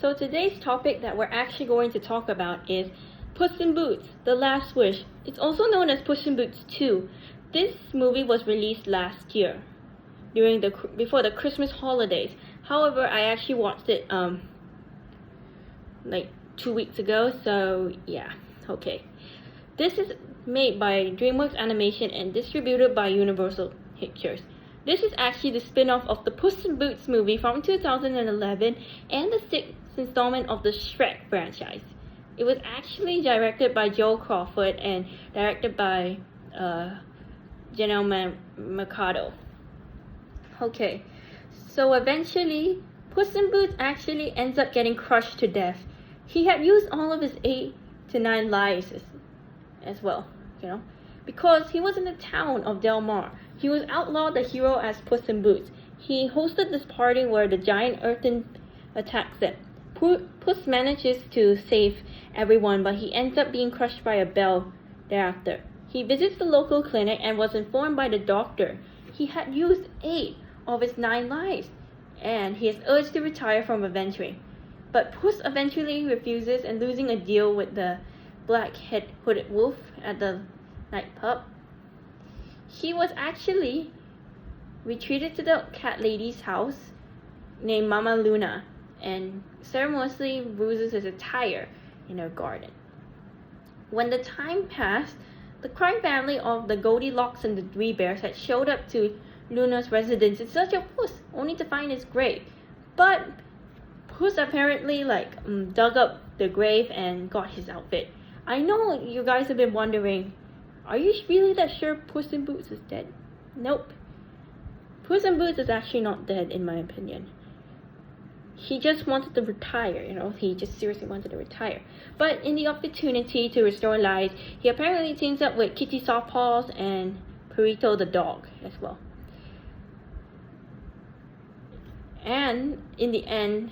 So today's topic that we're actually going to talk about is Puss in Boots: The Last Wish. It's also known as Puss in Boots 2. This movie was released last year before the Christmas holidays. However, I actually watched it like 2 weeks ago, so yeah, okay. This is made by DreamWorks Animation and distributed by Universal Pictures. This is actually the spin-off of the Puss in Boots movie from 2011 and the 6th installment of the Shrek franchise. It was actually directed by Joel Crawford and directed by Janelle Mercado. Okay, so eventually, Puss in Boots actually ends up getting crushed to death. He had used all of his 8 to 9 lives as well, because he was in the town of Del Mar. He was outlawed the hero as Puss in Boots. He hosted this party where the giant earthen attacks them. Puss manages to save everyone, but he ends up being crushed by a bell thereafter. He visits the local clinic and was informed by the doctor he had used 8 of his 9 lives, and he is urged to retire from adventuring. But Puss eventually refuses, and losing a deal with the black-hooded wolf at the night pub, he was actually retreated to the cat lady's house named Mama Luna and ceremoniously loses his attire in her garden. When the time passed, the crime family of the Goldilocks and the Three Bears had showed up to Luna's residence in search of Puss, only to find his grave. But Puss apparently dug up the grave and got his outfit. I know you guys have been wondering, are you really that sure Puss in Boots is dead? Nope. Puss in Boots is actually not dead, in my opinion. He just wanted to retire, he just seriously wanted to retire. But in the opportunity to restore lives, he apparently teams up with Kitty Softpaws and Perito the dog as well. And in the end,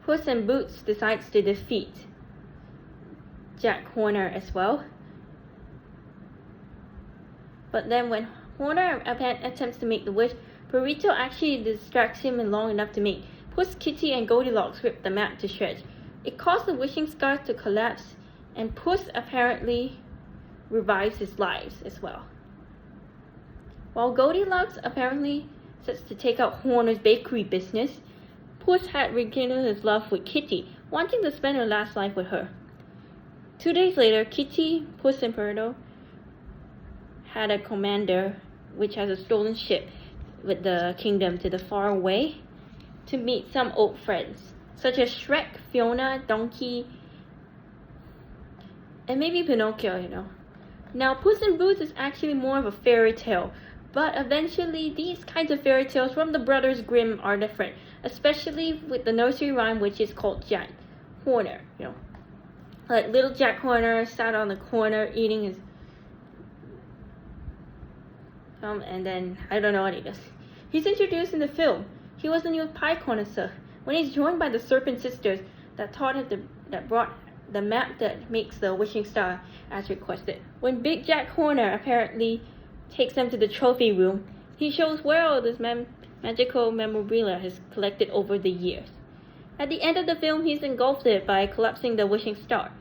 Puss in Boots decides to defeat Jack Horner as well. But then when Horner attempts to make the wish, Perito actually distracts him long enough to make Puss, Kitty, and Goldilocks rip the map to shreds. It caused the wishing star to collapse, and Puss apparently revives his lives as well. While Goldilocks apparently sets to take out Horner's bakery business, Puss had rekindled his love with Kitty, wanting to spend her last life with her. 2 days later, Kitty, Puss, and Perito had a commander which has a stolen ship with the kingdom to the far away to meet some old friends, such as Shrek, Fiona, Donkey, and maybe Pinocchio, Now, Puss in Boots is actually more of a fairy tale, but eventually these kinds of fairy tales from the Brothers Grimm are different, especially with the nursery rhyme which is called Jack Horner, Like little Jack Horner sat on the corner eating his and then I don't know what he does. He's introduced in the film. He was a new pie connoisseur when he's joined by the Serpent Sisters that brought the map that makes the wishing star as requested. When Big Jack Horner apparently takes them to the trophy room, he shows where all this magical memorabilia has collected over the years. At the end of the film, he's engulfed it by collapsing the wishing star.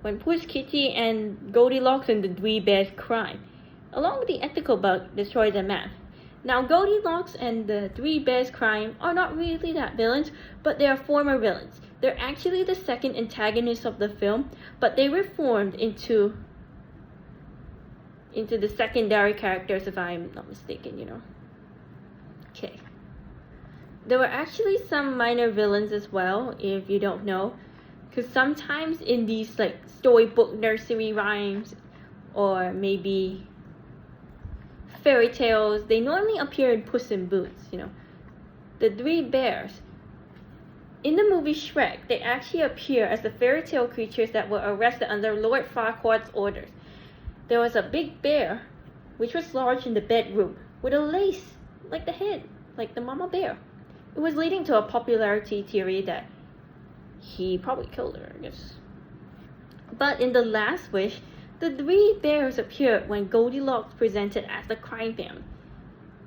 When Puss, Kitty, and Goldilocks and the Three Bears crime, along with the ethical bug, destroy the map. Now, Goldilocks and the Three Bears crime are not really that villains, but they are former villains. They're actually the second antagonists of the film, but they were formed into the secondary characters, if I'm not mistaken, Okay. There were actually some minor villains as well, if you don't know, because sometimes in these storybook nursery rhymes or maybe fairy tales, they normally appear in Puss in Boots, The Three Bears. In the movie Shrek, they actually appear as the fairy tale creatures that were arrested under Lord Farquaad's orders. There was a big bear, which was lodged in the bedroom, with a lace like the head, like the mama bear. It was leading to a popularity theory that he probably killed her, I guess. But in The Last Wish, the Three Bears appeared when Goldilocks presented as the crime family.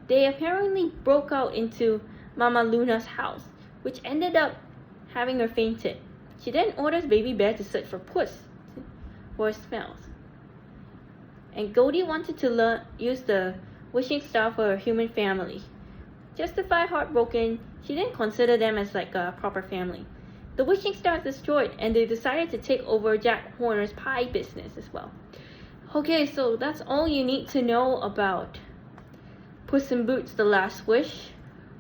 They apparently broke out into Mama Luna's house, which ended up having her fainted. She then orders Baby Bear to search for Puss for smells. And Goldie wanted to use the wishing star for her human family. Justified heartbroken, she didn't consider them as like a proper family. The wishing star is destroyed, and they decided to take over Jack Horner's pie business as well. Okay, so that's all you need to know about Puss in Boots: The Last Wish.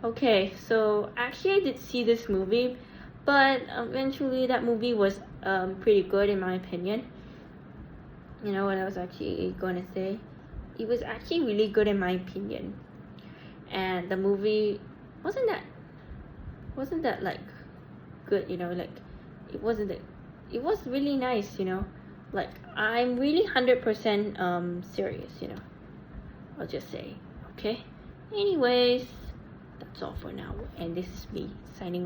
Okay, so actually I did see this movie, but eventually that movie was pretty good in my opinion. You know what I was actually going to say? It was actually really good in my opinion. And the movie wasn't that like good, you know, like it was really nice, you know. Like I'm really 100% serious, you know. I'll just say, okay? Anyways, that's all for now, and this is me signing off.